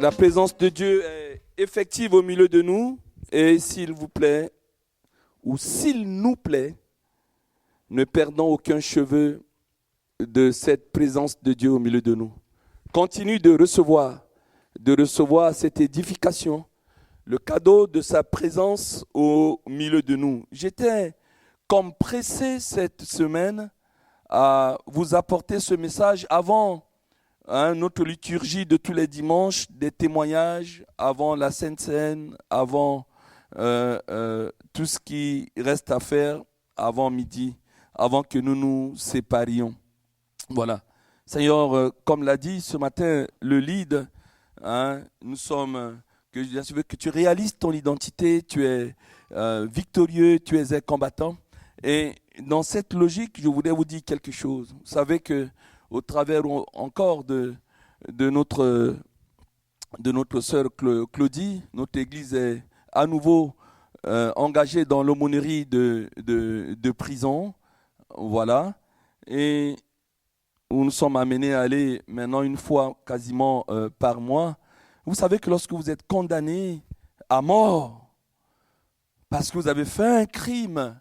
La présence de Dieu est effective au milieu de nous et s'il vous plaît, ou s'il nous plaît, ne perdons aucun cheveu de cette présence de Dieu au milieu de nous. Continue de recevoir cette édification, le cadeau de sa présence au milieu de nous. J'étais comme pressé cette semaine à vous apporter ce message avant notre liturgie de tous les dimanches, des témoignages, avant la Sainte Seine, avant tout ce qui reste à faire avant midi, avant que nous nous séparions. Voilà. Seigneur, comme l'a dit ce matin le lead, nous sommes, je veux que tu réalises ton identité, tu es victorieux, tu es un combattant. Et dans cette logique, je voulais vous dire quelque chose. Vous savez que au travers encore de notre sœur Claudie, notre église est à nouveau engagée dans l'aumônerie de prison. Voilà. Et où nous sommes amenés à aller maintenant une fois quasiment par mois. Vous savez que lorsque vous êtes condamné à mort parce que vous avez fait un crime,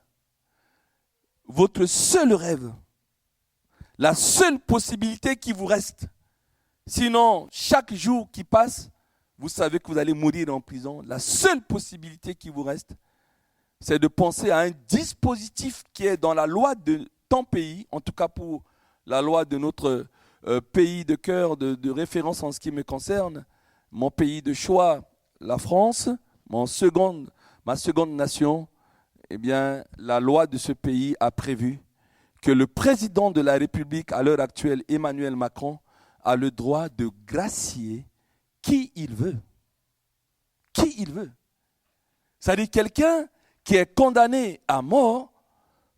votre seul rêve, la seule possibilité qui vous reste, sinon chaque jour qui passe, vous savez que vous allez mourir en prison, la seule possibilité qui vous reste, c'est de penser à un dispositif qui est dans la loi de ton pays, en tout cas pour la loi de notre pays de cœur, de référence en ce qui me concerne, mon pays de choix, la France, ma seconde nation, eh bien, la loi de ce pays a prévu que le président de la République, à l'heure actuelle, Emmanuel Macron, a le droit de gracier qui il veut. Qui il veut. C'est-à-dire quelqu'un qui est condamné à mort,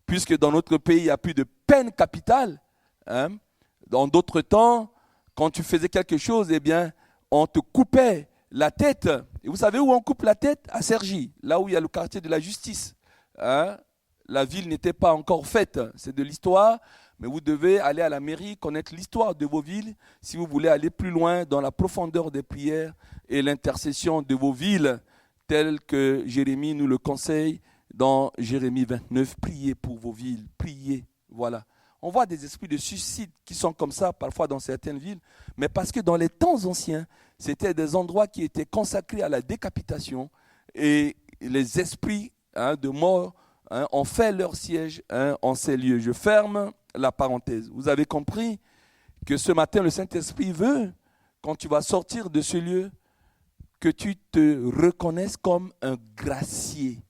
puisque dans notre pays, il n'y a plus de peine capitale. Dans d'autres temps, quand tu faisais quelque chose, eh bien, on te coupait la tête. Et vous savez où on coupe la tête? À Cergy, là où il y a le quartier de la justice. La ville n'était pas encore faite, c'est de l'histoire, mais vous devez aller à la mairie, connaître l'histoire de vos villes, si vous voulez aller plus loin dans la profondeur des prières et l'intercession de vos villes, telles que Jérémie nous le conseille dans Jérémie 29, priez pour vos villes, priez, voilà. On voit des esprits de suicide qui sont comme ça, parfois dans certaines villes, mais parce que dans les temps anciens, c'était des endroits qui étaient consacrés à la décapitation et les esprits de mort ont fait leur siège en ces lieux. Je ferme la parenthèse. Vous avez compris que ce matin, le Saint-Esprit veut, quand tu vas sortir de ce lieu, que tu te reconnaisses comme un gracier.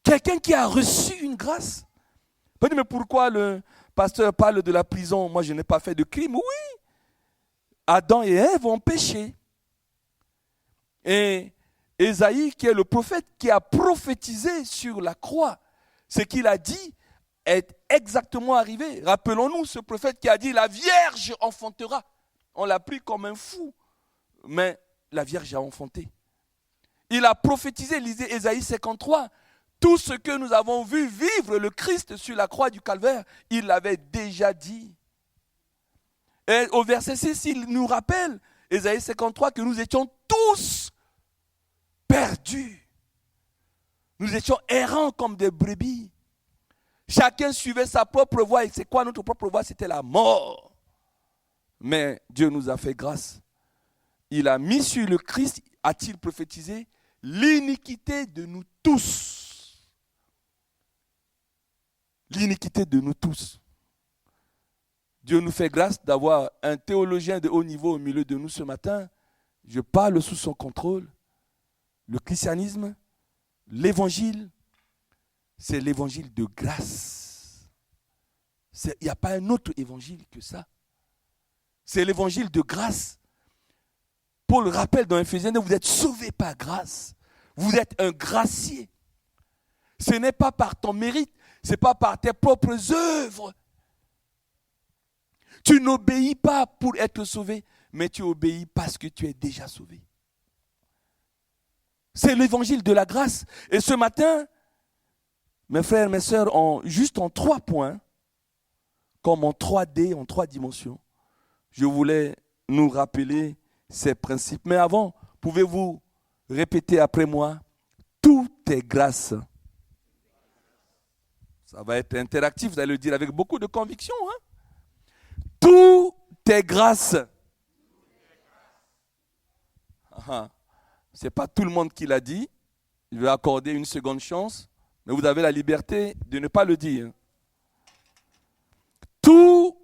Quelqu'un qui a reçu une grâce. Mais pourquoi le pasteur parle de la prison? Moi, je n'ai pas fait de crime. Oui, Adam et Ève ont péché. Et Ésaïe, qui est le prophète qui a prophétisé sur la croix, ce qu'il a dit est exactement arrivé. Rappelons-nous ce prophète qui a dit « La Vierge enfantera ». On l'a pris comme un fou, mais la Vierge a enfanté. Il a prophétisé, lisez Ésaïe 53, tout ce que nous avons vu vivre le Christ sur la croix du Calvaire, il l'avait déjà dit. Et au verset 6, il nous rappelle, Ésaïe 53, que nous étions tous perdus. Nous étions errants comme des brebis. Chacun suivait sa propre voie. Et c'est quoi notre propre voie? C'était la mort. Mais Dieu nous a fait grâce. Il a mis sur le Christ, a-t-il prophétisé, l'iniquité de nous tous. L'iniquité de nous tous. Dieu nous fait grâce d'avoir un théologien de haut niveau au milieu de nous ce matin. Je parle sous son contrôle. Le christianisme, l'évangile, c'est l'évangile de grâce. Il n'y a pas un autre évangile que ça. C'est l'évangile de grâce. Paul rappelle dans Éphésiens, vous êtes sauvés par grâce. Vous êtes un gracier. Ce n'est pas par ton mérite, ce n'est pas par tes propres œuvres. Tu n'obéis pas pour être sauvé, mais tu obéis parce que tu es déjà sauvé. C'est l'évangile de la grâce. Et ce matin, mes frères et mes sœurs, juste en 3 points, comme en 3D, en 3 dimensions, je voulais nous rappeler ces principes. Mais avant, pouvez-vous répéter après moi? Tout est grâce. Ça va être interactif, vous allez le dire avec beaucoup de conviction. Tout est grâce. Ce n'est pas tout le monde qui l'a dit. Je vais accorder une seconde chance, mais vous avez la liberté de ne pas le dire. Tout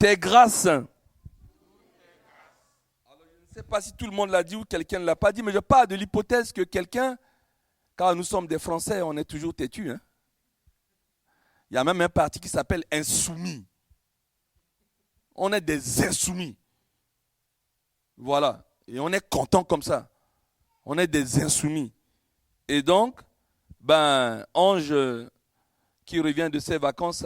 est grâce. Alors, je ne sais pas si tout le monde l'a dit ou quelqu'un ne l'a pas dit, mais je parle de l'hypothèse que quelqu'un, car nous sommes des Français, on est toujours têtus. Il y a même un parti qui s'appelle Insoumis. On est des insoumis. Voilà. Et on est content comme ça. On est des insoumis. Et donc, Ange, qui revient de ses vacances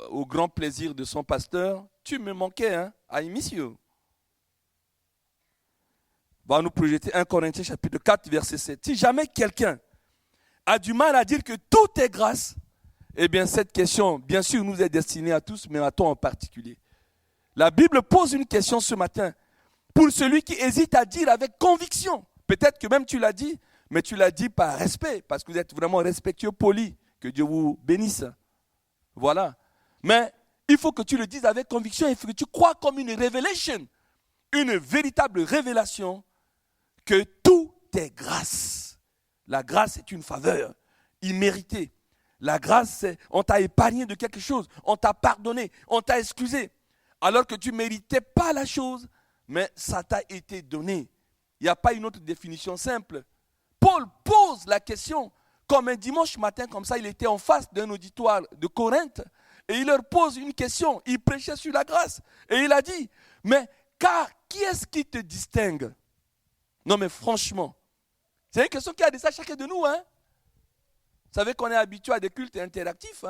au grand plaisir de son pasteur, tu me manquais, I miss you. Va nous projeter 1 Corinthiens chapitre 4, verset 7. Si jamais quelqu'un a du mal à dire que tout est grâce, eh bien cette question, bien sûr, nous est destinée à tous, mais à toi en particulier. La Bible pose une question ce matin pour celui qui hésite à dire avec conviction. Peut-être que même tu l'as dit, mais tu l'as dit par respect, parce que vous êtes vraiment respectueux, poli. Que Dieu vous bénisse. Voilà. Mais il faut que tu le dises avec conviction, il faut que tu crois comme une révélation, une véritable révélation, que tout est grâce. La grâce est une faveur imméritée. La grâce, c'est on t'a épargné de quelque chose, on t'a pardonné, on t'a excusé, alors que tu ne méritais pas la chose, mais ça t'a été donné. Il n'y a pas une autre définition simple. Paul pose la question, comme un dimanche matin, comme ça, il était en face d'un auditoire de Corinthe, et il leur pose une question, il prêchait sur la grâce, et il a dit, mais car qui est-ce qui te distingue? Non mais franchement, c'est une question qui a dit ça à chacun de nous, Vous savez qu'on est habitué à des cultes interactifs,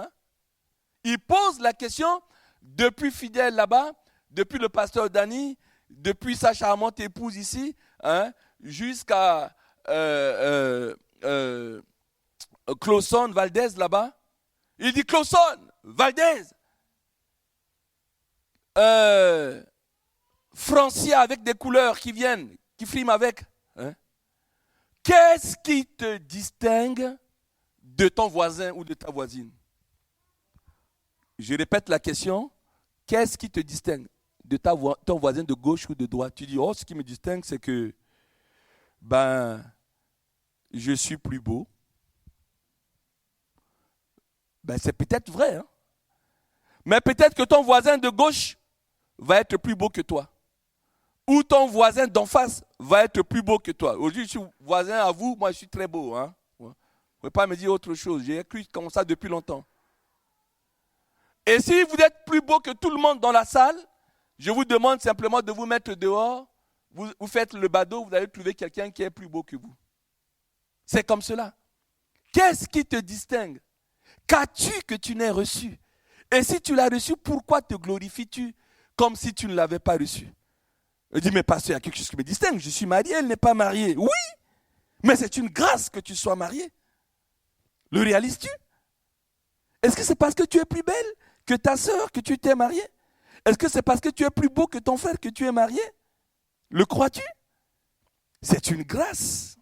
Il pose la question, depuis Fidèle là-bas, depuis le pasteur Dany, depuis sa charmante épouse ici, jusqu'à Clauson, Valdez là-bas. Il dit Clauson, Valdez, Francia avec des couleurs qui viennent, qui friment avec. Qu'est-ce qui te distingue de ton voisin ou de ta voisine? Je répète la question. Qu'est-ce qui te distingue de ton voisin de gauche ou de droite? Tu dis, ce qui me distingue, c'est que je suis plus beau. C'est peut-être vrai. Mais peut-être que ton voisin de gauche va être plus beau que toi. Ou ton voisin d'en face va être plus beau que toi. Aujourd'hui, je suis voisin à vous, moi je suis très beau. Vous ne pouvez pas me dire autre chose. J'ai cru comme ça depuis longtemps. Et si vous êtes plus beau que tout le monde dans la salle, je vous demande simplement de vous mettre dehors. Vous faites le badaud, vous allez trouver quelqu'un qui est plus beau que vous. C'est comme cela. Qu'est-ce qui te distingue? Qu'as-tu que tu n'aies reçu? Et si tu l'as reçu, pourquoi te glorifies-tu comme si tu ne l'avais pas reçu? Il dit, mais pasteur, il y a quelque chose qui me distingue. Je suis marié, elle n'est pas mariée. Oui, mais c'est une grâce que tu sois marié. Le réalises-tu? Est-ce que c'est parce que tu es plus belle que ta sœur que tu t'es mariée? Est-ce que c'est parce que tu es plus beau que ton frère que tu es marié? Le crois-tu? C'est une grâce.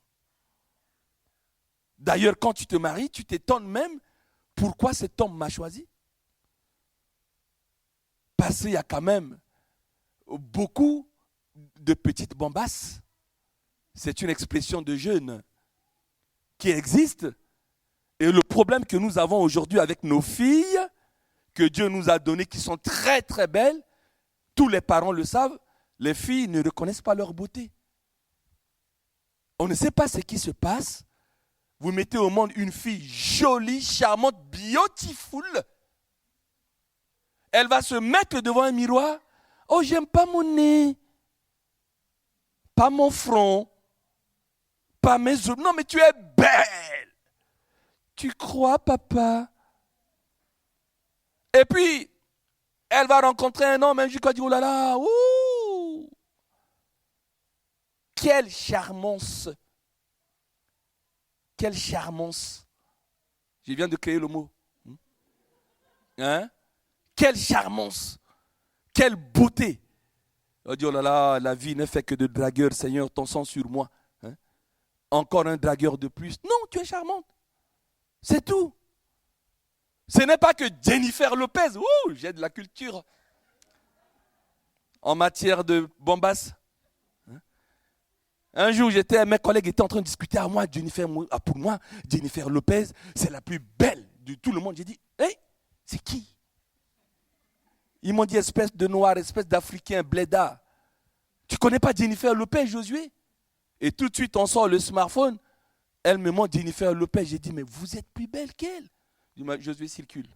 D'ailleurs, quand tu te maries, tu t'étonnes même pourquoi cet homme m'a choisi. Parce qu'il y a quand même beaucoup de petites bombasses. C'est une expression de jeune qui existe. Et le problème que nous avons aujourd'hui avec nos filles, que Dieu nous a données, qui sont très très belles, tous les parents le savent, les filles ne reconnaissent pas leur beauté. On ne sait pas ce qui se passe. Vous mettez au monde une fille jolie, charmante, beautiful. Elle va se mettre devant un miroir. Oh, j'aime pas mon nez. Pas mon front. Pas mes yeux. Non, mais tu es belle. Tu crois, papa? Et puis, elle va rencontrer un homme, un jour, qui dit, oh là là, ouh, quelle charmance. Quelle charmance. Je viens de créer le mot. Quelle charmance. Quelle beauté. On dit, oh là là, la vie n'est fait que de dragueurs, Seigneur, ton sang sur moi. Hein? Encore un dragueur de plus. Non, tu es charmante. C'est tout. Ce n'est pas que Jennifer Lopez. Ouh, j'ai de la culture en matière de bombasse. Un jour, mes collègues étaient en train de discuter à moi, pour moi, Jennifer Lopez, c'est la plus belle de tout le monde. J'ai dit, hey, c'est qui? Ils m'ont dit, espèce de noir, espèce d'Africain, blédard. Tu ne connais pas Jennifer Lopez, Josué? Et tout de suite, on sort le smartphone. Elle me montre Jennifer Lopez. J'ai dit, mais vous êtes plus belle qu'elle. Je dis, Josué, circule.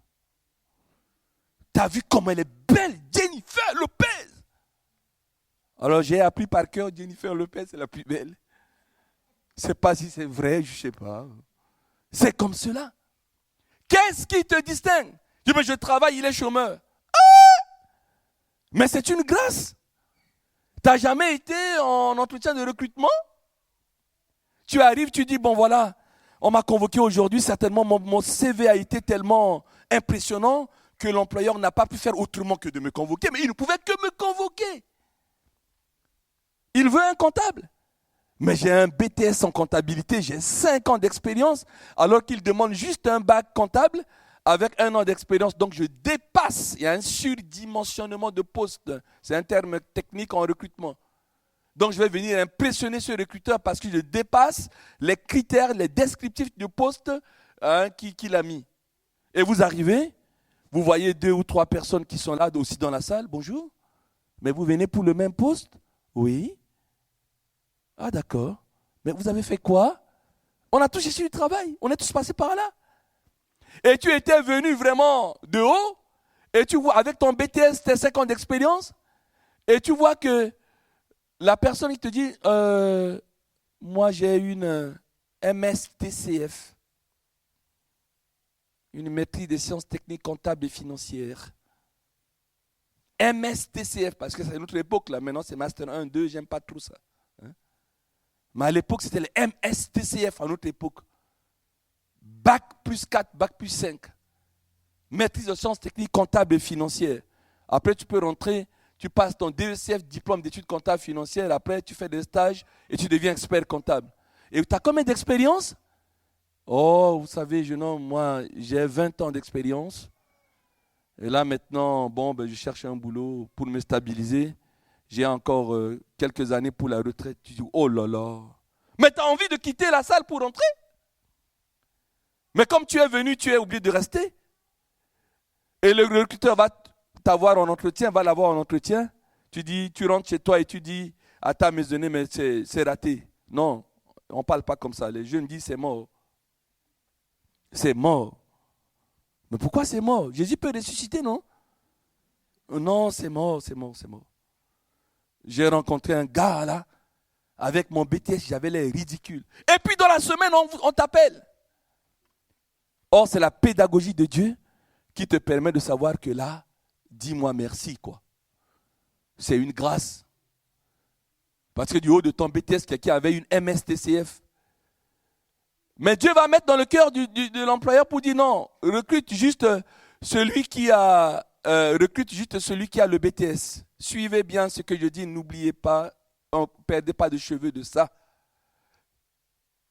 T'as vu comment elle est belle, Jennifer Lopez? Alors j'ai appris par cœur, Jennifer Lopez c'est la plus belle. Je ne sais pas si c'est vrai, je ne sais pas. C'est comme cela. Qu'est-ce qui te distingue? Je dis, mais je travaille, il est chômeur. Ah! Mais c'est une grâce. Tu n'as jamais été en entretien de recrutement? Tu arrives, tu dis, bon voilà, on m'a convoqué aujourd'hui, certainement mon CV a été tellement impressionnant que l'employeur n'a pas pu faire autrement que de me convoquer, mais il ne pouvait que me convoquer. Il veut un comptable. Mais j'ai un BTS en comptabilité, j'ai 5 ans d'expérience, alors qu'il demande juste un bac comptable avec 1 an d'expérience. Donc je dépasse, il y a un surdimensionnement de poste. C'est un terme technique en recrutement. Donc je vais venir impressionner ce recruteur parce que je dépasse les critères, les descriptifs du poste qu'il a mis. Et vous arrivez, vous voyez 2 ou 3 personnes qui sont là aussi dans la salle. Bonjour, mais vous venez pour le même poste? Oui. Ah d'accord. Mais vous avez fait quoi? On a tous cherché du travail. On est tous passés par là. Et tu étais venu vraiment de haut. Et tu vois, avec ton BTS, tes 5 ans d'expérience. Et tu vois que la personne qui te dit, moi j'ai une MSTCF. Une maîtrise des sciences techniques, comptables et financières. MSTCF, parce que c'est notre époque là. Maintenant c'est Master 1, 2, j'aime pas trop ça. Mais à l'époque, c'était le MSTCF à notre époque. Bac plus 4, bac plus 5. Maîtrise de sciences techniques, comptables et financières. Après, tu peux rentrer, tu passes ton DECF, diplôme d'études comptables financières. Après, tu fais des stages et tu deviens expert comptable. Et tu as combien d'expérience? Oh, vous savez, jeune homme, moi, j'ai 20 ans d'expérience. Et là, maintenant, je cherche un boulot pour me stabiliser. J'ai encore quelques années pour la retraite. Tu dis, oh là là. Mais tu as envie de quitter la salle pour rentrer? Mais comme tu es venu, tu es obligé de rester. Et le recruteur va t'avoir en entretien, va l'avoir en entretien. Tu rentres chez toi et tu dis à ta maisonnée, mais c'est raté. Non, on ne parle pas comme ça. Les jeunes disent, c'est mort. C'est mort. Mais pourquoi c'est mort? Jésus peut ressusciter, non? Non, c'est mort, c'est mort, c'est mort. J'ai rencontré un gars là, avec mon BTS, j'avais l'air ridicule. Et puis dans la semaine, on t'appelle. Or, c'est la pédagogie de Dieu qui te permet de savoir que là, dis-moi merci, quoi. C'est une grâce. Parce que du haut de ton BTS, quelqu'un avait une MSTCF. Mais Dieu va mettre dans le cœur de l'employeur pour dire non, recrute juste celui qui a le BTS. Suivez bien ce que je dis, n'oubliez pas, ne perdez pas de cheveux de ça.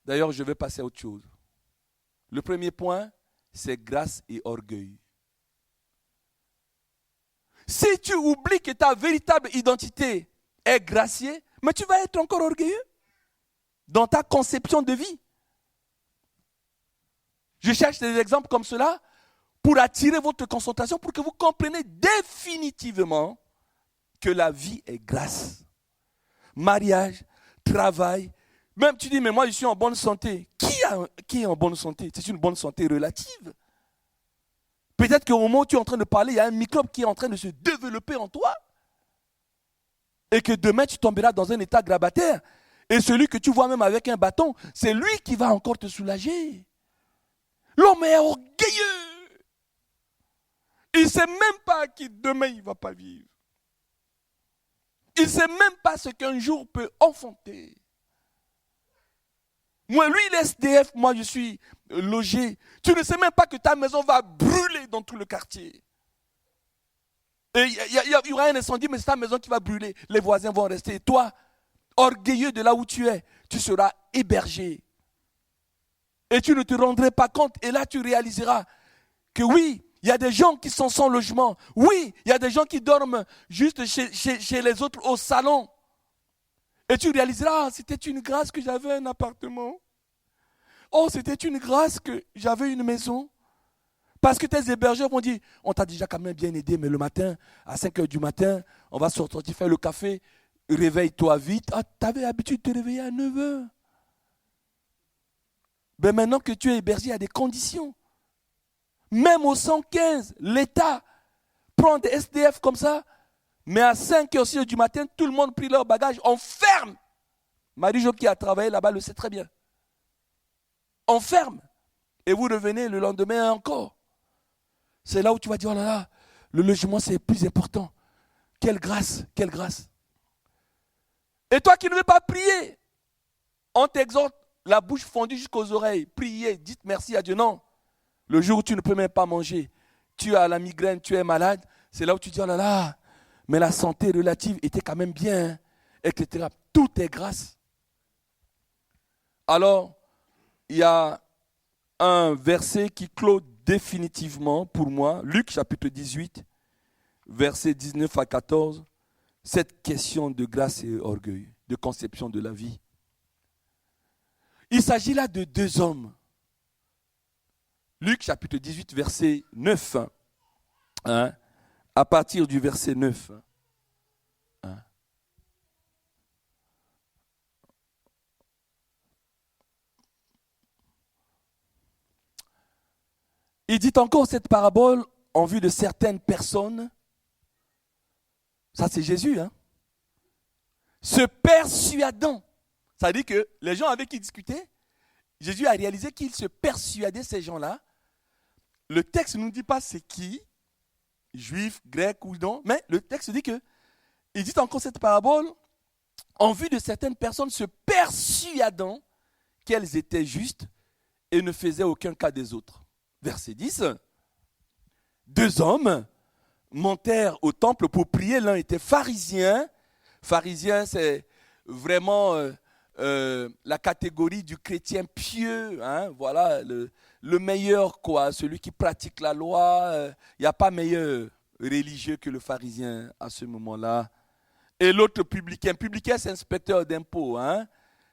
D'ailleurs, je vais passer à autre chose. Le premier point, c'est grâce et orgueil. Si tu oublies que ta véritable identité est graciée, mais tu vas être encore orgueilleux dans ta conception de vie. Je cherche des exemples comme cela pour attirer votre concentration, pour que vous compreniez définitivement que la vie est grâce. Mariage, travail, même tu dis, mais moi je suis en bonne santé. Qui est en bonne santé? C'est une bonne santé relative. Peut-être qu'au moment où tu es en train de parler, il y a un microbe qui est en train de se développer en toi. Et que demain tu tomberas dans un état grabataire. Et celui que tu vois même avec un bâton, c'est lui qui va encore te soulager. L'homme est orgueilleux. Il ne sait même pas qui demain il ne va pas vivre. Il ne sait même pas ce qu'un jour peut enfanter. Moi, lui, il est SDF, moi, je suis logé. Tu ne sais même pas que ta maison va brûler dans tout le quartier. Et il y aura un incendie, mais c'est ta maison qui va brûler. Les voisins vont rester. Et toi, orgueilleux de là où tu es, tu seras hébergé. Et tu ne te rendrais pas compte. Et là, tu réaliseras que oui, il y a des gens qui sont sans logement. Oui, il y a des gens qui dorment juste chez les autres au salon. Et tu réaliseras, c'était une grâce que j'avais un appartement. Oh, c'était une grâce que j'avais une maison. Parce que tes hébergeurs vont dire, on t'a déjà quand même bien aidé, mais le matin, à 5 heures du matin, on va sortir faire le café, réveille-toi vite. Ah, tu avais l'habitude de te réveiller à 9 heures. Mais maintenant que tu es hébergé, il y a des conditions. Même au 115, l'État prend des SDF comme ça, mais à 5 heures, 6 heures du matin, tout le monde prit leur bagage, on ferme. Marie-Jo qui a travaillé là-bas le sait très bien. On ferme. Et vous revenez le lendemain encore. C'est là où tu vas dire, oh là là, le logement c'est plus important. Quelle grâce, quelle grâce. Et toi qui ne veux pas prier, on t'exhorte, la bouche fondue jusqu'aux oreilles. Priez, dites merci à Dieu. Non. Le jour où tu ne peux même pas manger, tu as la migraine, tu es malade, c'est là où tu dis, oh là là, mais la santé relative était quand même bien, etc. Tout est grâce. Alors, il y a un verset qui clôt définitivement pour moi, Luc chapitre 18, versets 19 à 14, cette question de grâce et orgueil, de conception de la vie. Il s'agit là de deux hommes. Luc chapitre 18, verset 9, hein, à partir du verset 9. Hein. Il dit encore cette parabole en vue de certaines personnes. Ça, c'est Jésus. Hein, se persuadant. Ça veut dire que les gens avec qui il discutait, Jésus a réalisé qu'il se persuadait ces gens-là. Le texte ne nous dit pas c'est qui, juif, grec ou non, mais le texte dit que, il dit encore cette parabole en vue de certaines personnes se persuadant qu'elles étaient justes et ne faisaient aucun cas des autres. Verset 10, deux hommes montèrent au temple pour prier. L'un était pharisien. Pharisien, c'est vraiment la catégorie du chrétien pieux. Hein, voilà, le meilleur, quoi, celui qui pratique la loi. Il n'y a pas meilleur religieux que le pharisien à ce moment-là. Et l'autre publicain. Publicain, c'est inspecteur d'impôts. Hein,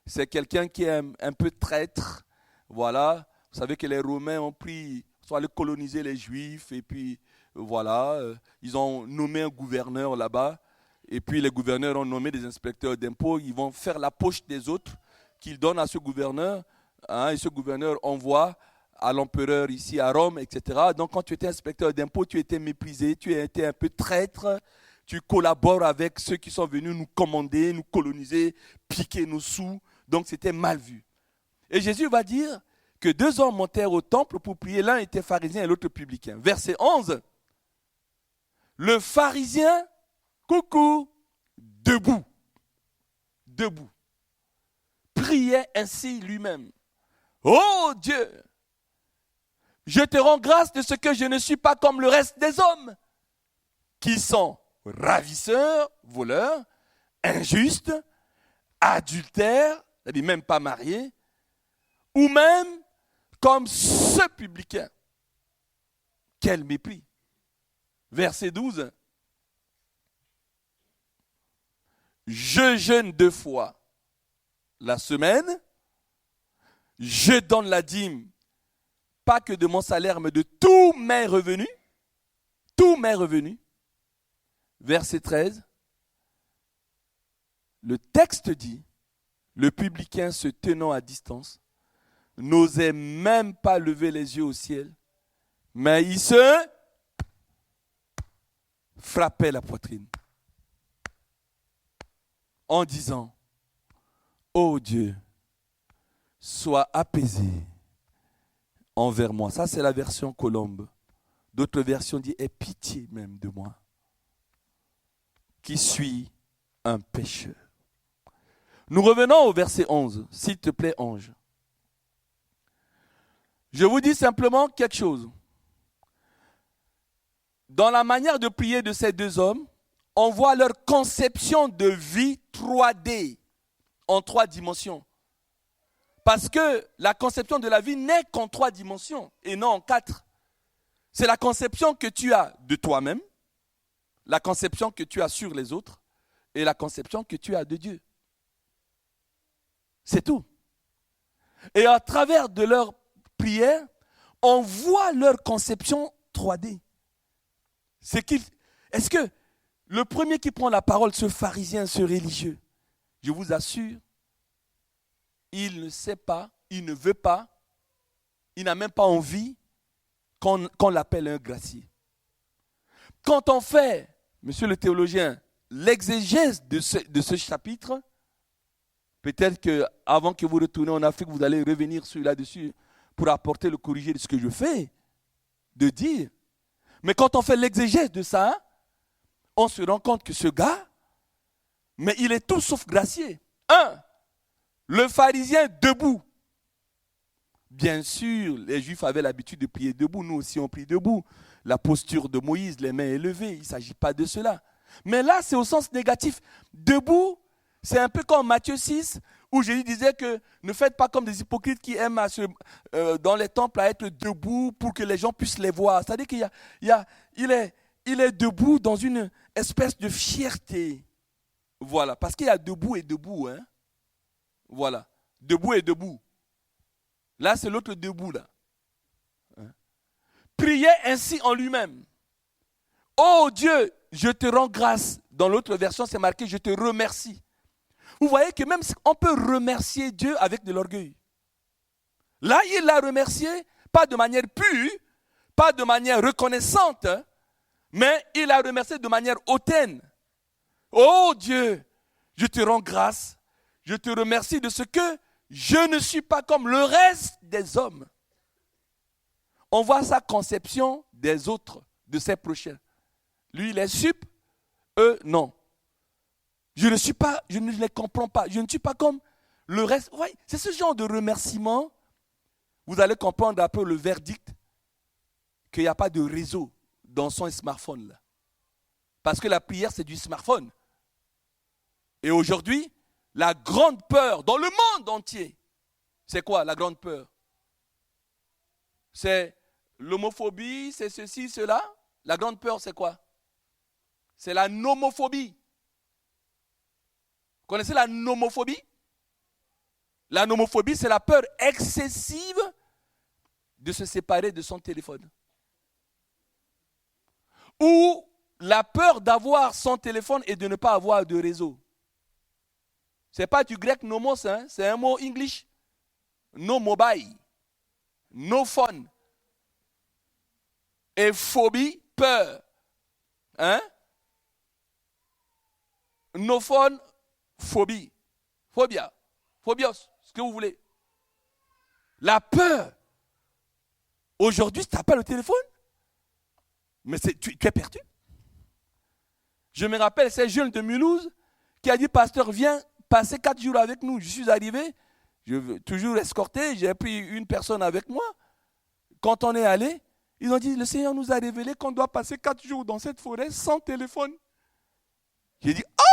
c'est quelqu'un qui est un peu traître. Voilà. Vous savez que les Romains ont pris, sont allés coloniser les Juifs, et puis voilà, ils ont nommé un gouverneur là-bas, et puis les gouverneurs ont nommé des inspecteurs d'impôts, ils vont faire la poche des autres, qu'ils donnent à ce gouverneur, hein, et ce gouverneur envoie à l'empereur ici à Rome, etc. Donc quand tu étais inspecteur d'impôts, tu étais méprisé, tu étais un peu traître, tu collabores avec ceux qui sont venus nous commander, nous coloniser, piquer nos sous, donc c'était mal vu. Et Jésus va dire que deux hommes montèrent au temple pour prier. L'un était pharisien et l'autre publicain. Verset 11. Le pharisien, coucou, debout, priait ainsi lui-même. Oh Dieu, je te rends grâce de ce que je ne suis pas comme le reste des hommes, qui sont ravisseurs, voleurs, injustes, adultères, c'est-à-dire même pas mariés, ou même comme ce publicain. Quel mépris. Verset 12. Je jeûne 2 fois la semaine. Je donne la dîme, pas que de mon salaire, mais de tous mes revenus. Tous mes revenus. Verset 13. Le texte dit, le publicain se tenant à distance, n'osait même pas lever les yeux au ciel, mais il se frappait la poitrine en disant, ô Dieu, sois apaisé envers moi. Ça, c'est la version Colombe. D'autres versions disent, aie pitié même de moi, qui suis un pécheur. Nous revenons au verset 11, s'il te plaît, ange. Je vous dis simplement quelque chose. dans la manière de prier de ces deux hommes, on voit leur conception de vie 3D, en 3 dimensions. Parce que la conception de la vie n'est qu'en 3 dimensions et non en 4. C'est la conception que tu as de toi-même, la conception que tu as sur les autres et la conception que tu as de Dieu. C'est tout. Et à travers de leur prière, on voit leur conception 3D. Est-ce que le premier qui prend la parole, ce pharisien, ce religieux, je vous assure, il ne sait pas, il ne veut pas, il n'a même pas envie qu'on l'appelle un gracier. Quand on fait, monsieur le théologien, l'exégèse de ce chapitre, peut-être qu'avant que vous retourniez en Afrique, vous allez revenir là-dessus pour apporter le corrigé de ce que je fais, de dire. Mais quand on fait l'exégèse de ça, on se rend compte que ce gars, mais il est tout sauf gracié. Le pharisien debout. Bien sûr, les Juifs avaient l'habitude de prier debout. Nous aussi, on prie debout. La posture de Moïse, les mains élevées, il ne s'agit pas de cela. Mais là, c'est au sens négatif. Debout, c'est un peu comme Matthieu 6, où Jésus disait que ne faites pas comme des hypocrites qui aiment dans les temples à être debout pour que les gens puissent les voir. C'est-à-dire qu'il est debout dans une espèce de fierté. Voilà, parce qu'il y a debout et debout. Hein? Voilà, debout et debout. Là, c'est l'autre debout, là. Hein? Priez ainsi en lui-même. Oh Dieu, je te rends grâce. Dans l'autre version, c'est marqué, je te remercie. Vous voyez que même on peut remercier Dieu avec de l'orgueil. Là, il l'a remercié, pas de manière pure, pas de manière reconnaissante, mais il l'a remercié de manière hautaine. Oh Dieu, je te rends grâce, je te remercie de ce que je ne suis pas comme le reste des hommes. On voit sa conception des autres, de ses prochains. Lui, il est sup, eux, non. Je ne les comprends pas. Je ne suis pas comme le reste. Ouais, c'est ce genre de remerciement. Vous allez comprendre un peu le verdict qu'il n'y a pas de réseau dans son smartphone. Là. Parce que la prière, c'est du smartphone. Et aujourd'hui, la grande peur dans le monde entier, c'est quoi la grande peur? C'est l'homophobie, c'est ceci, cela. La grande peur, c'est quoi? C'est la nomophobie. Vous connaissez la nomophobie? La nomophobie, c'est la peur excessive de se séparer de son téléphone. Ou la peur d'avoir son téléphone et de ne pas avoir de réseau. Ce n'est pas du grec nomos, hein? C'est un mot English. No mobile, no phone. Et phobie, peur. Hein? No phone, phobie. Phobia. Phobios, ce que vous voulez. La peur. Aujourd'hui, tu n'as pas le téléphone, mais tu es perdu. Je me rappelle, c'est jeune de Mulhouse qui a dit, pasteur, viens passer 4 jours avec nous. Je suis arrivé, je veux toujours escorter, j'ai pris une personne avec moi. Quand on est allé, ils ont dit, le Seigneur nous a révélé qu'on doit passer 4 jours dans cette forêt sans téléphone. J'ai dit, oh!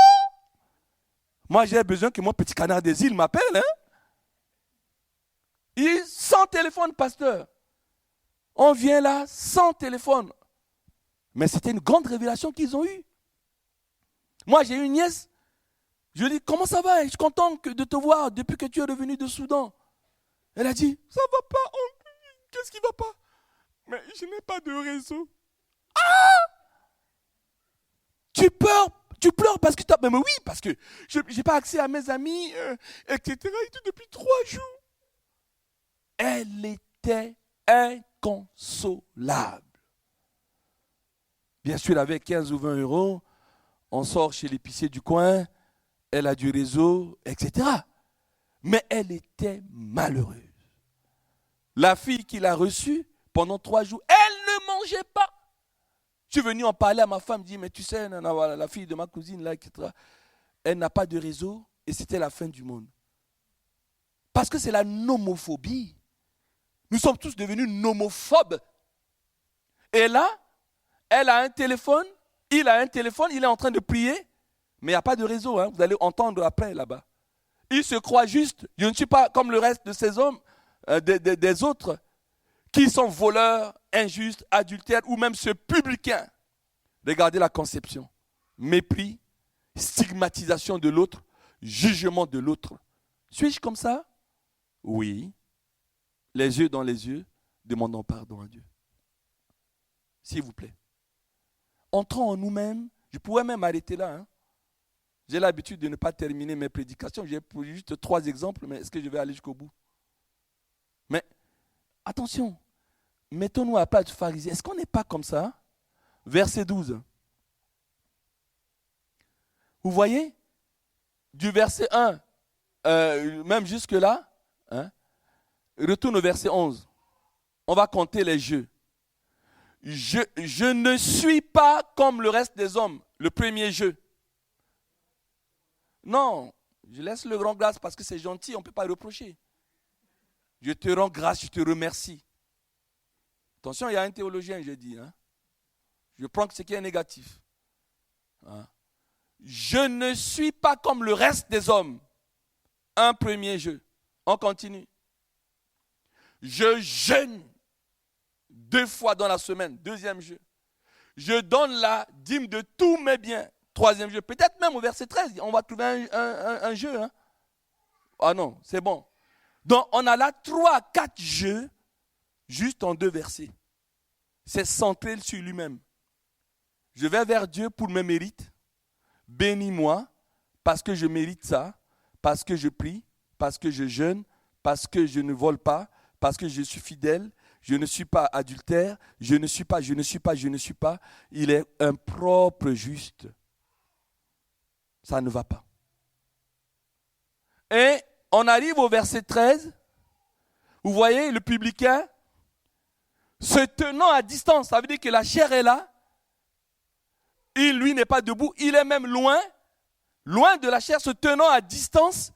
Moi, j'ai besoin que mon petit canard des îles m'appelle. Hein? Sans téléphone, pasteur. On vient là sans téléphone. Mais c'était une grande révélation qu'ils ont eue. Moi, j'ai une nièce. Je lui ai dit, comment ça va? Je suis content de te voir depuis que tu es revenu de Soudan. Elle a dit, ça va pas. Qu'est-ce qui va pas? Mais je n'ai pas de réseau. Ah! Tu pleures parce que tu as... Mais oui, parce que je n'ai pas accès à mes amis, etc. Et tout depuis 3 jours. Elle était inconsolable. Bien sûr, avec 15 ou 20 euros, on sort chez l'épicier du coin, elle a du réseau, etc. Mais elle était malheureuse. La fille qui l'a reçue, pendant 3 jours, elle ne mangeait pas. Je suis venu en parler à ma femme, dit, mais tu sais, la fille de ma cousine, là, etc., elle n'a pas de réseau et c'était la fin du monde. Parce que c'est la nomophobie. Nous sommes tous devenus nomophobes. Et là, elle a un téléphone, il a un téléphone, il est en train de prier, mais il n'y a pas de réseau, hein, vous allez entendre après là-bas. Il se croit juste, je ne suis pas comme le reste de ces hommes, des autres, qui sont voleurs, injustes, adultères, ou même ce publicain. Regardez la conception. Mépris, stigmatisation de l'autre, jugement de l'autre. Suis-je comme ça? Oui. Les yeux dans les yeux, demandons pardon à Dieu. S'il vous plaît. Entrons en nous-mêmes. Je pourrais même arrêter là. Hein. J'ai l'habitude de ne pas terminer mes prédications. J'ai juste 3 exemples, mais est-ce que je vais aller jusqu'au bout? Mais attention, mettons-nous à la place du pharisien. Est-ce qu'on n'est pas comme ça? Verset 12. Vous voyez? Du verset 1, même jusque-là, hein, retourne au verset 11. On va compter les jeux. Je ne suis pas comme le reste des hommes. Le premier jeu. Non, je laisse le rendre grâce parce que c'est gentil, on ne peut pas reprocher. Je te rends grâce, je te remercie. Attention, il y a un théologien, je dis. Hein. Je prends ce qui est négatif. Hein. Je ne suis pas comme le reste des hommes. Un premier jeu. On continue. Je jeûne 2 fois dans la semaine. 2e jeu. Je donne la dîme de tous mes biens. 3e jeu. Peut-être même au verset 13, on va trouver un jeu. Hein? Ah non, c'est bon. Donc on a là 3 à 4 jeux juste en 2 versets. C'est centré sur lui-même. Je vais vers Dieu pour mes mérites. Bénis-moi parce que je mérite ça, parce que je prie, parce que je jeûne, parce que je ne vole pas, parce que je suis fidèle, je ne suis pas adultère, je ne suis pas. Il est un propre juste. Ça ne va pas. Et on arrive au verset 13. Vous voyez le publicain se tenant à distance. Ça veut dire que la chair est là. Il, lui, n'est pas debout. Il est même loin de la chair, se tenant à distance.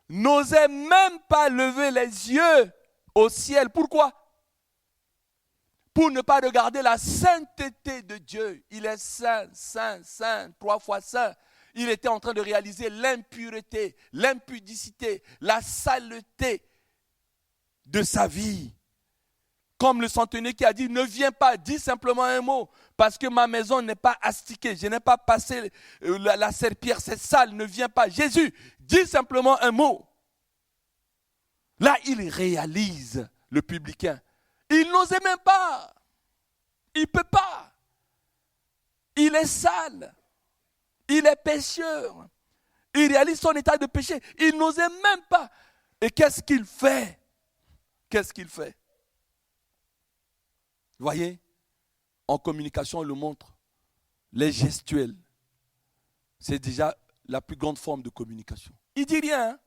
N'osait même pas lever les yeux au ciel. Pourquoi? Pour ne pas regarder la sainteté de Dieu. Il est saint, saint, saint, 3 fois saint. Il était en train de réaliser l'impureté, l'impudicité, la saleté de sa vie. Comme le centenier qui a dit, ne viens pas, dis simplement un mot, parce que ma maison n'est pas astiquée, je n'ai pas passé la serpillière, c'est sale, ne viens pas. Jésus, dis simplement un mot. Là, il réalise le publicain. Il n'osait même pas. Il ne peut pas. Il est sale. Il est pécheur. Il réalise son état de péché. Il n'osait même pas. Et qu'est-ce qu'il fait? Qu'est-ce qu'il fait? Vous voyez, en communication, on le montre. Les gestuels, c'est déjà la plus grande forme de communication. Il ne dit rien. Hein?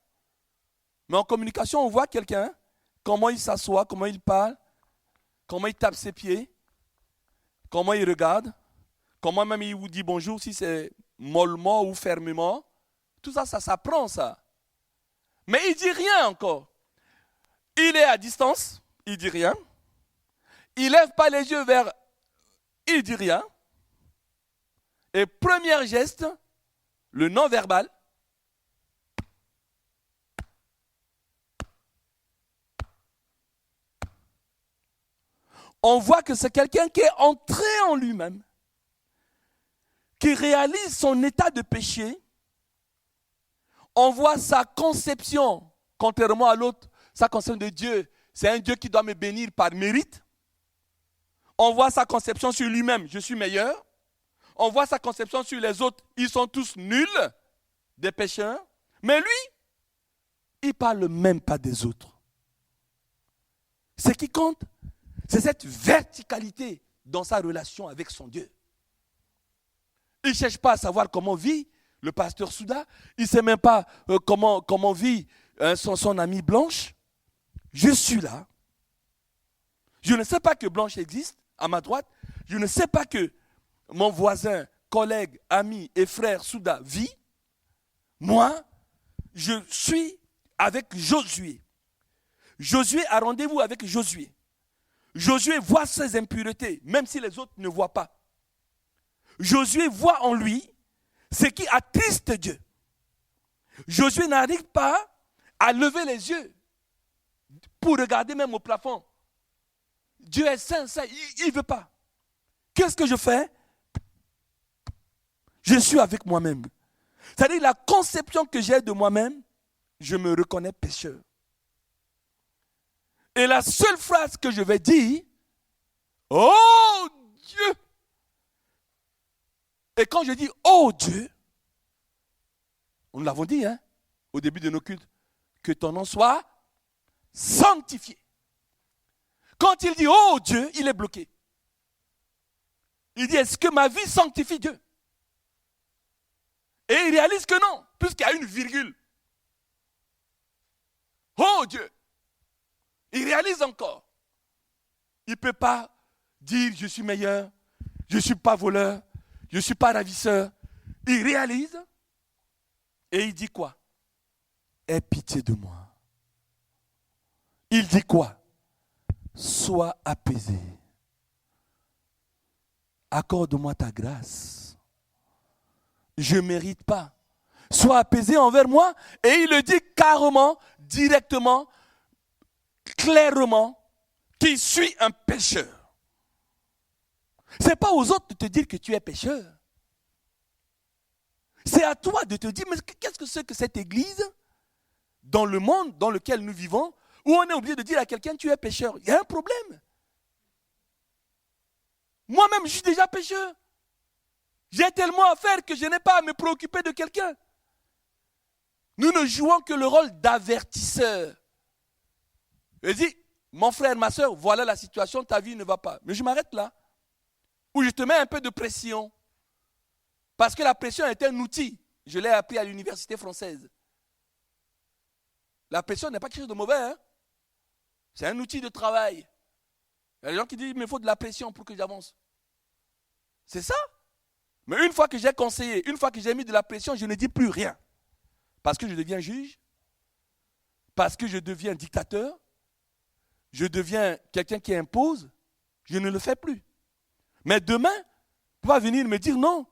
Mais en communication, on voit quelqu'un, comment il s'assoit, comment il parle, comment il tape ses pieds, comment il regarde, comment même il vous dit bonjour si c'est mollement ou fermement. Tout ça, ça s'apprend ça. Mais il ne dit rien encore. Il est à distance, il ne dit rien. Il ne lève pas les yeux vers, il ne dit rien. Et premier geste, le non-verbal. On voit que c'est quelqu'un qui est entré en lui-même, qui réalise son état de péché. On voit sa conception, contrairement à l'autre, sa conception de Dieu. C'est un Dieu qui doit me bénir par mérite. On voit sa conception sur lui-même, je suis meilleur. On voit sa conception sur les autres, ils sont tous nuls, des pécheurs. Mais lui, il ne parle même pas des autres. Ce qui compte, c'est cette verticalité dans sa relation avec son Dieu. Il ne cherche pas à savoir comment vit le pasteur Souda. Il ne sait même pas comment vit son amie Blanche. Je suis là. Je ne sais pas que Blanche existe à ma droite. Je ne sais pas que mon voisin, collègue, ami et frère Souda vit. Moi, je suis avec Josué. Josué a rendez-vous avec Josué. Josué voit ses impuretés, même si les autres ne voient pas. Josué voit en lui ce qui attriste Dieu. Josué n'arrive pas à lever les yeux pour regarder même au plafond. Dieu est saint, saint, il ne veut pas. Qu'est-ce que je fais? Je suis avec moi-même. C'est-à-dire la conception que j'ai de moi-même, je me reconnais pécheur. Et la seule phrase que je vais dire, oh Dieu! Et quand je dis oh Dieu, nous l'avons dit au début de nos cultes, que ton nom soit sanctifié. Quand il dit oh Dieu, il est bloqué. Il dit est-ce que ma vie sanctifie Dieu? Et il réalise que non, puisqu'il y a une virgule. Oh Dieu! Il réalise encore. Il ne peut pas dire je suis meilleur, je ne suis pas voleur, je ne suis pas ravisseur. Il réalise et il dit quoi? Aie pitié de moi. Il dit quoi? Sois apaisé. Accorde-moi ta grâce. Je ne mérite pas. Sois apaisé envers moi. Et il le dit carrément, directement, clairement, qu'il suis un pécheur. Ce n'est pas aux autres de te dire que tu es pécheur. C'est à toi de te dire, mais qu'est-ce que c'est que cette église, dans le monde dans lequel nous vivons, où on est obligé de dire à quelqu'un, tu es pécheur. Il y a un problème. Moi-même, je suis déjà pécheur. J'ai tellement à faire que je n'ai pas à me préoccuper de quelqu'un. Nous ne jouons que le rôle d'avertisseur. Je dis, mon frère, ma soeur, voilà la situation, ta vie ne va pas. Mais je m'arrête là. Ou je te mets un peu de pression. Parce que la pression est un outil. Je l'ai appris à l'université française. La pression n'est pas quelque chose de mauvais. C'est un outil de travail. Il y a des gens qui disent, il me faut de la pression pour que j'avance. C'est ça. Mais une fois que j'ai conseillé, une fois que j'ai mis de la pression, je ne dis plus rien. Parce que je deviens juge, parce que je deviens dictateur, je deviens quelqu'un qui impose, je ne le fais plus. Mais demain, tu vas venir me dire non,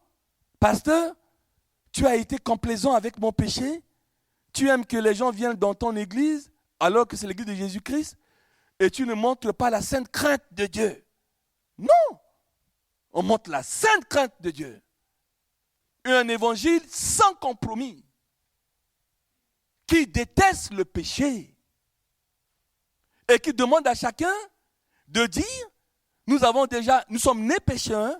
pasteur, tu as été complaisant avec mon péché, tu aimes que les gens viennent dans ton église, alors que c'est l'église de Jésus-Christ, et tu ne montres pas la sainte crainte de Dieu. Non, on montre la sainte crainte de Dieu. Un évangile sans compromis, qui déteste le péché et qui demande à chacun de dire, nous sommes nés pécheurs,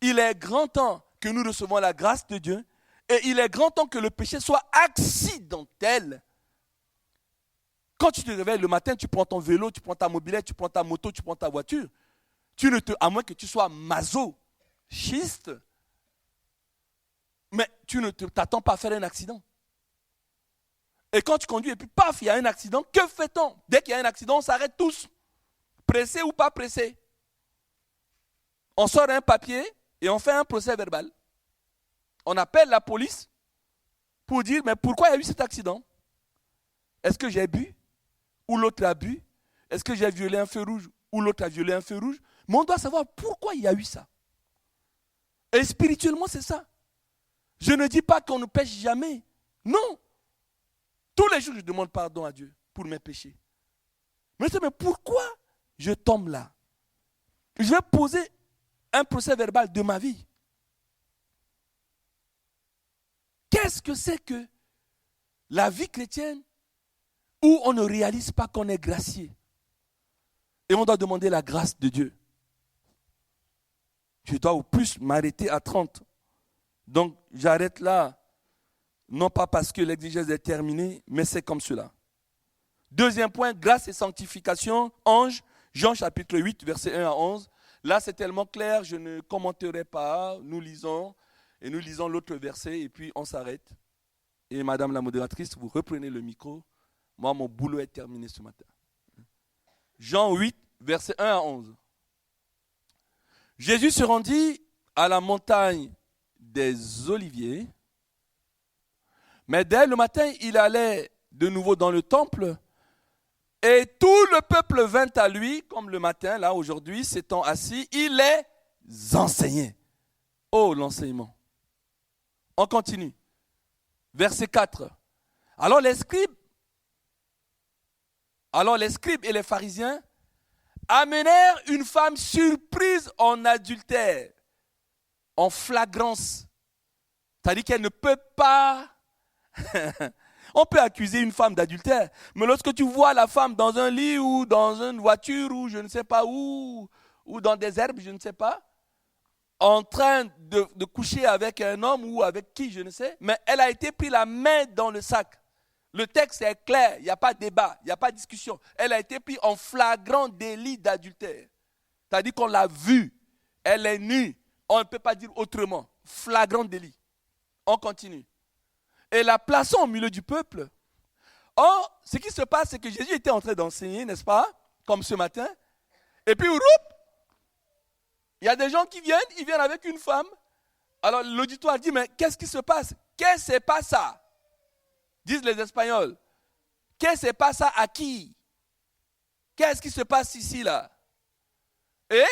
il est grand temps que nous recevons la grâce de Dieu et il est grand temps que le péché soit accidentel. Quand tu te réveilles le matin, tu prends ton vélo, tu prends ta mobilette, tu prends ta moto, tu prends ta voiture, à moins que tu sois masochiste, mais tu ne t'attends pas à faire un accident. Et quand tu conduis et puis paf, il y a un accident, que fait-on? Dès qu'il y a un accident, on s'arrête tous. Pressés ou pas pressés. On sort un papier et on fait un procès verbal. On appelle la police pour dire, mais pourquoi il y a eu cet accident? Est-ce que j'ai bu? Ou l'autre a bu? Est-ce que j'ai violé un feu rouge? Ou l'autre a violé un feu rouge? Mais on doit savoir pourquoi il y a eu ça. Et spirituellement, c'est ça. Je ne dis pas qu'on ne pêche jamais. Non. Tous les jours, je demande pardon à Dieu pour mes péchés. Mais pourquoi je tombe là? Je vais poser un procès verbal de ma vie. Qu'est-ce que c'est que la vie chrétienne où on ne réalise pas qu'on est gracié? Et on doit demander la grâce de Dieu. Je dois au plus m'arrêter à 30. Donc, j'arrête là. Non pas parce que l'exégèse est terminée, mais c'est comme cela. Deuxième point, grâce et sanctification, ange, Jean chapitre 8, versets 1 à 11. Là, c'est tellement clair, je ne commenterai pas. Nous lisons l'autre verset et puis on s'arrête. Et madame la modératrice, vous reprenez le micro. Moi, mon boulot est terminé ce matin. Jean 8, versets 1 à 11. Jésus se rendit à la montagne des Oliviers. Mais dès le matin, il allait de nouveau dans le temple et tout le peuple vint à lui, comme le matin, là, aujourd'hui, s'étant assis, il les enseignait. Oh, l'enseignement. On continue. Verset 4. Alors les scribes et les pharisiens amenèrent une femme surprise en adultère, en flagrance. C'est-à-dire qu'elle ne peut pas... On peut accuser une femme d'adultère, mais lorsque tu vois la femme dans un lit ou dans une voiture ou je ne sais pas où, ou dans des herbes, je ne sais pas, en train de coucher avec un homme ou avec qui, je ne sais, mais elle a été prise la main dans le sac. Le texte est clair, il n'y a pas de débat, il n'y a pas de discussion. Elle a été prise en flagrant délit d'adultère. C'est-à-dire qu'on l'a vue, elle est nue, on ne peut pas dire autrement. Flagrant délit. On continue. Et la plaçant au milieu du peuple. Or, ce qui se passe, c'est que Jésus était en train d'enseigner, n'est-ce pas, comme ce matin. Et puis, il y a des gens qui viennent, ils viennent avec une femme. Alors l'auditoire dit, mais qu'est-ce qui se passe? Qu'est-ce qui se passe ça? Disent les Espagnols. Qu'est-ce qui se passe ça à qui? Qu'est-ce qui se passe ici, là? Et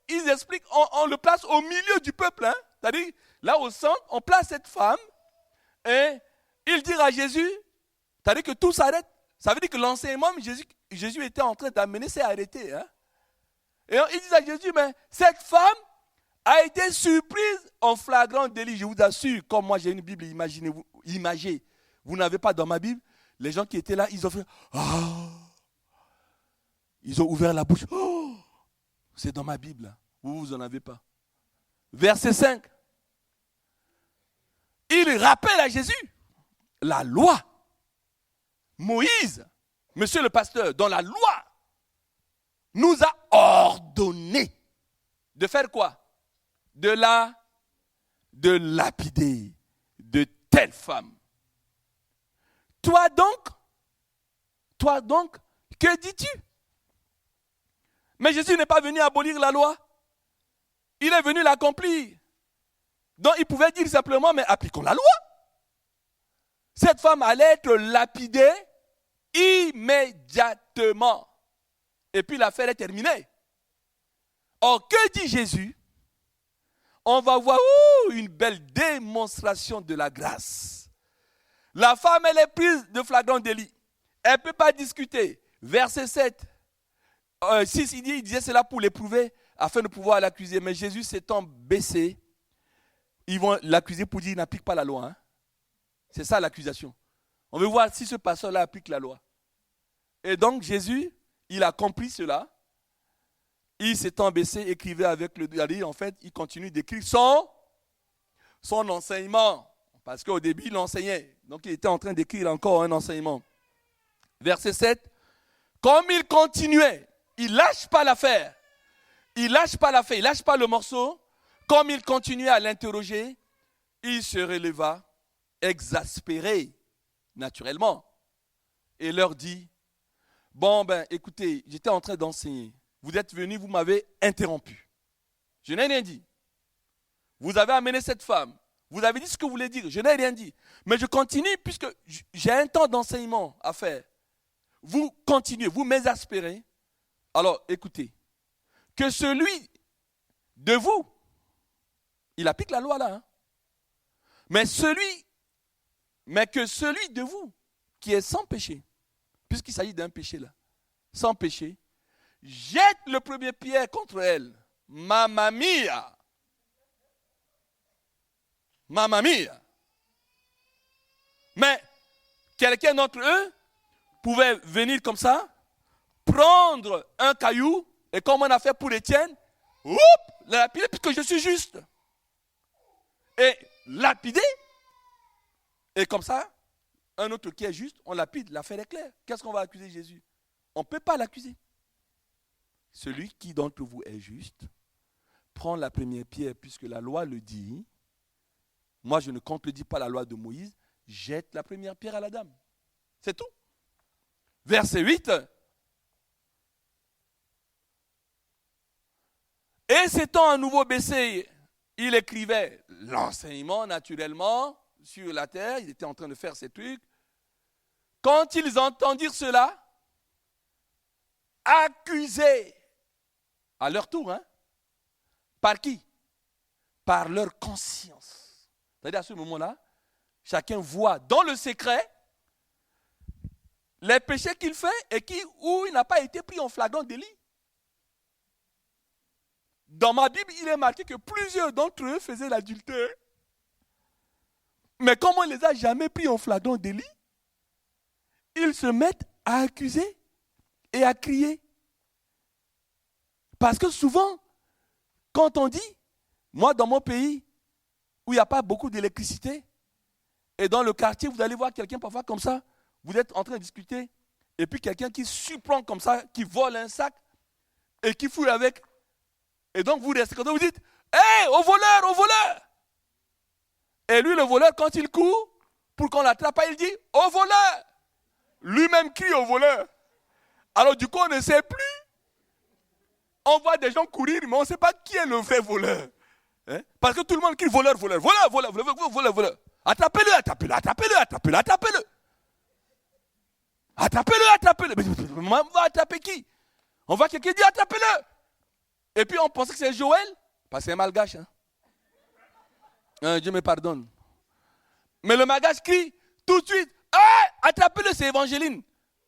ils expliquent, on le place au milieu du peuple. Hein? C'est-à-dire, là au centre, on place cette femme et ils disent à Jésus, c'est-à-dire que tout s'arrête. Ça veut dire que l'enseignement que Jésus était en train d'amener s'est arrêté. Hein? Et ils disent à Jésus, mais cette femme a été surprise en flagrant délit. Je vous assure, comme moi j'ai une Bible, imaginez-vous, imagez. Vous n'avez pas dans ma Bible, les gens qui étaient là, ils ont fait, ils ont ouvert la bouche. Oh, c'est dans ma Bible. Vous n'en avez pas. Verset 5. Il rappelle à Jésus la loi. Moïse, monsieur le pasteur, dans la loi, nous a ordonné de faire quoi? De lapider de telles femmes. Toi donc, que dis-tu? Mais Jésus n'est pas venu abolir la loi. Il est venu l'accomplir. Donc il pouvait dire simplement, mais appliquons la loi. Cette femme allait être lapidée immédiatement. Et puis l'affaire est terminée. Or, que dit Jésus? On va voir une belle démonstration de la grâce. La femme, elle est prise de flagrant délit. Elle ne peut pas discuter. Verset 7. 6, il disait cela pour l'éprouver, afin de pouvoir l'accuser. Mais Jésus s'étant baissé, ils vont l'accuser pour dire qu'il n'applique pas la loi. Hein? C'est ça l'accusation. On veut voir si ce pasteur-là applique la loi. Et donc Jésus, il a compris cela. Il s'étant baissé, écrivait avec le doigt. En fait, il continue d'écrire son enseignement. Parce qu'au début, il enseignait. Donc il était en train d'écrire encore un enseignement. Verset 7. Comme il continuait, il ne lâche pas l'affaire. Il ne lâche pas l'affaire, il ne lâche pas le morceau. Comme il continuait à l'interroger, il se releva, exaspéré, naturellement, et leur dit, bon ben écoutez, j'étais en train d'enseigner. Vous êtes venus, vous m'avez interrompu. Je n'ai rien dit. Vous avez amené cette femme. Vous avez dit ce que vous voulez dire. Je n'ai rien dit. Mais je continue puisque j'ai un temps d'enseignement à faire. Vous continuez, vous m'exaspérez. Alors écoutez, que celui de vous, il applique la loi là. Hein? Mais que celui de vous qui est sans péché, puisqu'il s'agit d'un péché là, sans péché, jette le premier pierre contre elle. Mamma mia! Mamma mia! Mais quelqu'un d'entre eux pouvait venir comme ça, prendre un caillou, et comme on a fait pour Étienne, la lapider puisque je suis juste. Et lapider, et comme ça, un autre qui est juste, on lapide, l'affaire est claire. Qu'est-ce qu'on va accuser Jésus? On ne peut pas l'accuser. Celui qui d'entre vous est juste, prend la première pierre, puisque la loi le dit. Moi, je ne contredis pas la loi de Moïse, jette la première pierre à la dame. C'est tout. Verset 8. Et s'étant à nouveau baissé, il écrivait l'enseignement naturellement sur la terre. Il était en train de faire ces trucs. Quand ils entendirent cela, accusés à leur tour, hein, par qui? par leur conscience. C'est-à-dire à ce moment-là, chacun voit dans le secret les péchés qu'il fait et où il n'a pas été pris en flagrant délit. Dans ma Bible, il est marqué que plusieurs d'entre eux faisaient l'adultère. Mais comme on ne les a jamais pris en flagrant délit, ils se mettent à accuser et à crier. Parce que souvent, quand on dit, moi dans mon pays, où il n'y a pas beaucoup d'électricité, et dans le quartier, vous allez voir quelqu'un parfois comme ça, vous êtes en train de discuter, et puis quelqu'un qui surprend comme ça, qui vole un sac, et qui fouille avec. Et donc vous restez comme ça, vous dites, hé, au voleur, au voleur. Et lui, le voleur, quand il court, pour qu'on l'attrape, il dit, au voleur. Lui-même crie au voleur. Alors du coup, on ne sait plus. On voit des gens courir, mais on ne sait pas qui est le vrai voleur. Hein? Parce que tout le monde crie voleur, voleur, voleur, voleur, voleur, voleur, voleur. Attrapez-le, attrapez-le, attrapez-le, attrapez-le, attrapez-le. Attrapez-le, attrapez-le. Mais on va attraper qui? On voit quelqu'un dire attrapez-le. Et puis on pensait que c'est Joël, parce que c'est un malgache. Dieu me pardonne. Mais le malgache crie tout de suite, attrapez-le, c'est Évangéline.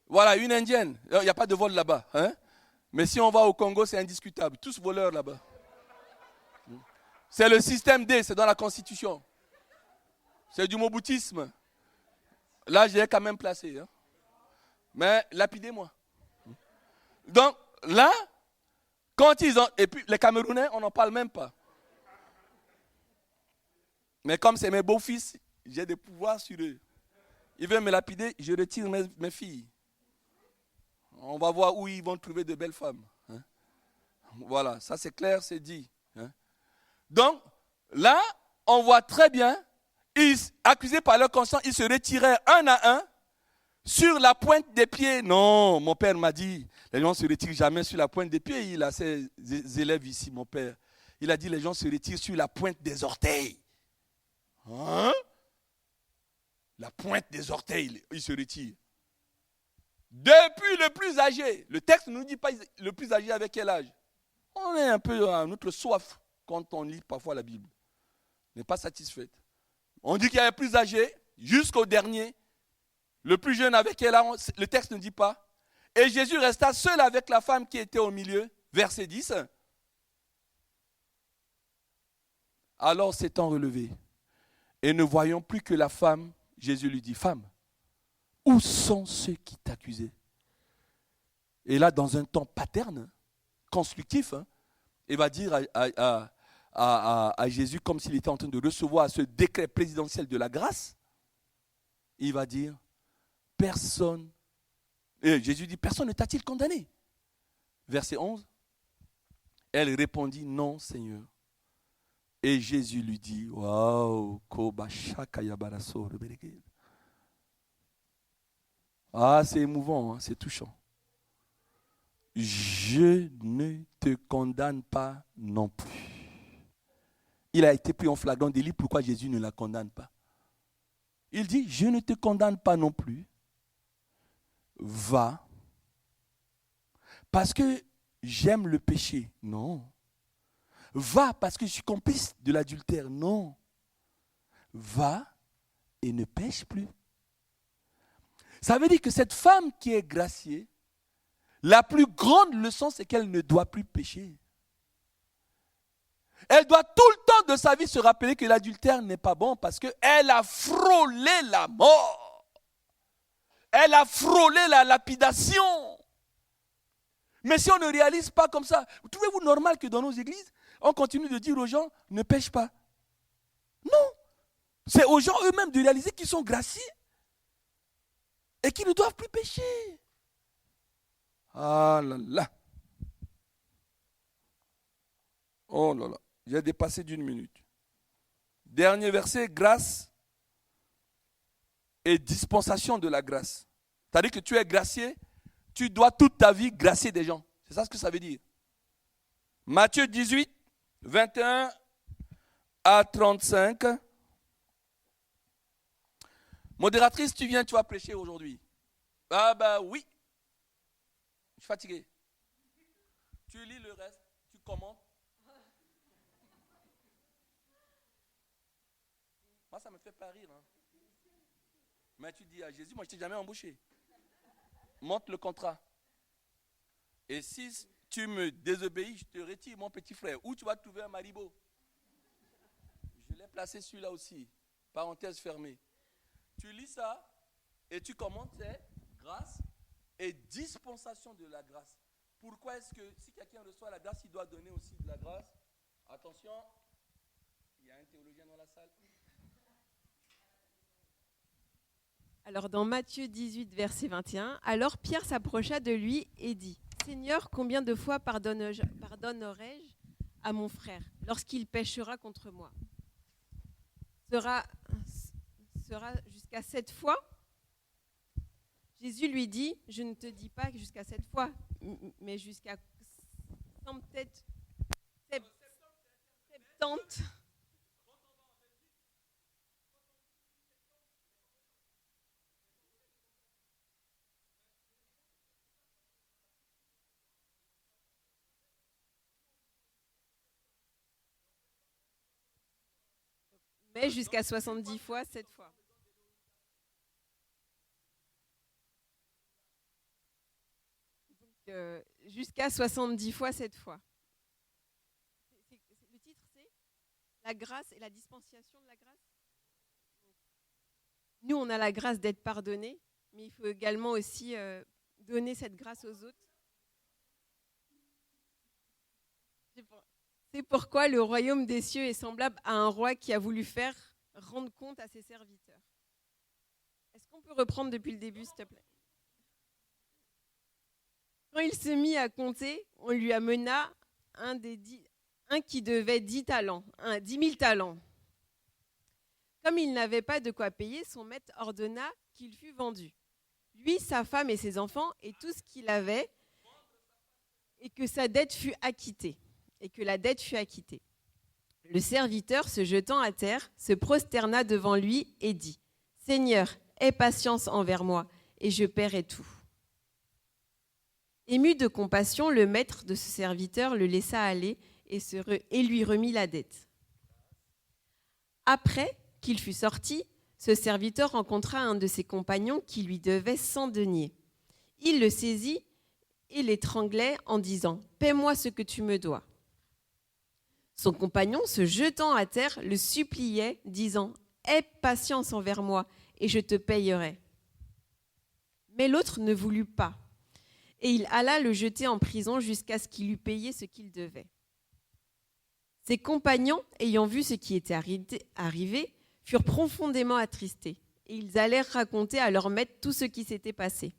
Voilà, une indienne. Il n'y a pas de vol là-bas. Hein? Mais si on va au Congo, c'est indiscutable. Tous voleurs là-bas. C'est le système D, c'est dans la Constitution. C'est du moboutisme. Là, j'ai quand même placé. Hein. Mais lapidez-moi. Donc, là, quand ils ont... Et puis, les Camerounais, on n'en parle même pas. Mais comme c'est mes beaux-fils, j'ai des pouvoirs sur eux. Ils veulent me lapider, je retire mes filles. On va voir où ils vont trouver de belles femmes. Hein. Voilà, ça c'est clair, c'est dit. Hein. Donc, là, on voit très bien, accusés par leur conscience, ils se retiraient un à un sur la pointe des pieds. Non, mon père m'a dit, les gens ne se retirent jamais sur la pointe des pieds. Il a ses élèves ici, mon père. Il a dit, les gens se retirent sur la pointe des orteils. Hein? La pointe des orteils, ils se retirent. Depuis le plus âgé. Le texte ne nous dit pas le plus âgé avec quel âge. On est un peu à notre soif quand on lit parfois la Bible. On n'est pas satisfait. On dit qu'il y a le plus âgé jusqu'au dernier. Le plus jeune avec quel âge, le texte ne dit pas. Et Jésus resta seul avec la femme qui était au milieu. Verset 10. Alors s'étant relevé, et ne voyant plus que la femme, Jésus lui dit, femme, où sont ceux qui t'accusaient? Et là, dans un ton paterne, constructif, il va dire à Jésus, comme s'il était en train de recevoir ce décret présidentiel de la grâce, il va dire, personne, et Jésus dit, personne ne t'a-t-il condamné? Verset 11, elle répondit, non, Seigneur. Et Jésus lui dit, waouh, ah, c'est émouvant, c'est touchant. Je ne te condamne pas non plus. Il a été pris en flagrant délit, pourquoi Jésus ne la condamne pas? Il dit, je ne te condamne pas non plus. Va. Parce que j'aime le péché. Non. Va parce que je suis complice de l'adultère. Non. Va et ne pêche plus. Ça veut dire que cette femme qui est graciée, la plus grande leçon, c'est qu'elle ne doit plus pécher. Elle doit tout le temps de sa vie se rappeler que l'adultère n'est pas bon parce qu'elle a frôlé la mort. Elle a frôlé la lapidation. Mais si on ne réalise pas comme ça, trouvez-vous normal que dans nos églises, on continue de dire aux gens, ne pêche pas? Non. C'est aux gens eux-mêmes de réaliser qu'ils sont graciés et qu'ils ne doivent plus pécher. Ah là là. Oh là là. J'ai dépassé d'1 minute. Dernier verset, grâce et dispensation de la grâce. C'est-à-dire que tu es gracié, tu dois toute ta vie gracier des gens. C'est ça ce que ça veut dire. Matthieu 18, 21 à 35. Modératrice, tu viens, tu vas prêcher aujourd'hui. Ah bah oui. Je suis fatigué. Tu lis le reste, tu commentes. Moi, ça me fait pas rire. Hein. Mais tu dis à Jésus, moi, je t'ai jamais embauché. Montre le contrat. Et si tu me désobéis, je te retire mon petit frère. Où tu vas trouver un marigot? Je l'ai placé celui-là aussi. Parenthèse fermée. Tu lis ça et tu commences, c'est grâce et dispensation de la grâce. Pourquoi est-ce que si quelqu'un reçoit la grâce, il doit donner aussi de la grâce? Attention, il y a un théologien dans la salle. Alors dans Matthieu 18, verset 21, alors Pierre s'approcha de lui et dit, Seigneur, combien de fois pardonnerai-je à mon frère lorsqu'il péchera contre moi? Sera jusqu'à 7 fois? Jésus lui dit, je ne te dis pas jusqu'à 7 fois, mais jusqu'à peut-être 70. Mais jusqu'à 70 fois, 7 fois. Donc, jusqu'à 70 fois, 7 fois. Le titre, c'est la grâce et la dispensation de la grâce. Nous, on a la grâce d'être pardonnés, mais il faut également aussi donner cette grâce aux autres. C'est pourquoi le royaume des cieux est semblable à un roi qui a voulu faire rendre compte à ses serviteurs. Est-ce qu'on peut reprendre depuis le début, s'il te plaît? Quand il se mit à compter, on lui amena un qui devait 10 talents, 10 000 talents. Comme il n'avait pas de quoi payer, son maître ordonna qu'il fût vendu. Lui, sa femme et ses enfants, et tout ce qu'il avait, et que sa dette fût acquittée. Et que la dette fut acquittée. Le serviteur, se jetant à terre, se prosterna devant lui et dit, « Seigneur, aie patience envers moi, et je paierai tout. » Ému de compassion, le maître de ce serviteur le laissa aller et lui remit la dette. Après qu'il fut sorti, ce serviteur rencontra un de ses compagnons qui lui devait 100 deniers. Il le saisit et l'étranglait en disant, « Paie-moi ce que tu me dois. » Son compagnon, se jetant à terre, le suppliait, disant « Aie patience envers moi, et je te payerai. » Mais l'autre ne voulut pas, et il alla le jeter en prison jusqu'à ce qu'il eût payé ce qu'il devait. Ses compagnons, ayant vu ce qui était arrivé, furent profondément attristés, et ils allèrent raconter à leur maître tout ce qui s'était passé.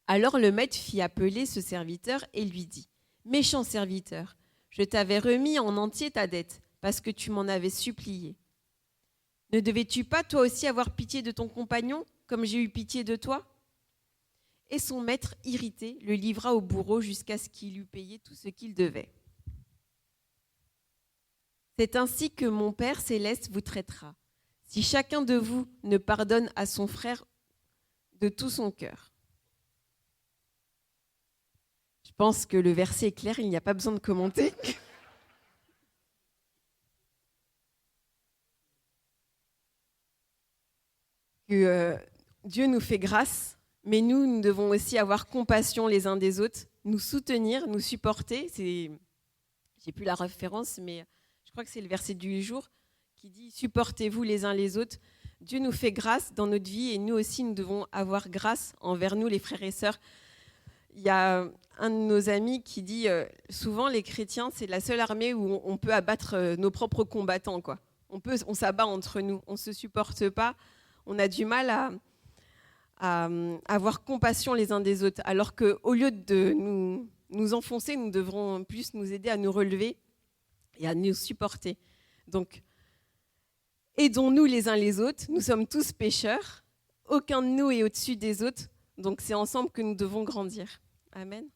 Alors le maître fit appeler ce serviteur et lui dit « Méchant serviteur, je t'avais remis en entier ta dette, parce que tu m'en avais supplié. Ne devais-tu pas toi aussi avoir pitié de ton compagnon, comme j'ai eu pitié de toi ?» Et son maître, irrité, le livra au bourreau jusqu'à ce qu'il eût payé tout ce qu'il devait. C'est ainsi que mon Père céleste vous traitera, si chacun de vous ne pardonne à son frère de tout son cœur. Je pense que le verset est clair, il n'y a pas besoin de commenter. Que Dieu nous fait grâce, mais nous devons aussi avoir compassion les uns des autres, nous soutenir, nous supporter. J'ai plus la référence, mais je crois que c'est le verset du jour qui dit « Supportez-vous les uns les autres ». Dieu nous fait grâce dans notre vie et nous aussi, nous devons avoir grâce envers nous, les frères et sœurs. Il y a un de nos amis qui dit souvent les chrétiens, c'est la seule armée où on peut abattre nos propres combattants, quoi. On s'abat entre nous, on ne se supporte pas, on a du mal à avoir compassion les uns des autres, alors qu'au lieu de nous enfoncer, nous devrons plus nous aider à nous relever et à nous supporter. Donc, aidons-nous les uns les autres, nous sommes tous pécheurs, aucun de nous est au-dessus des autres, donc c'est ensemble que nous devons grandir. Amen.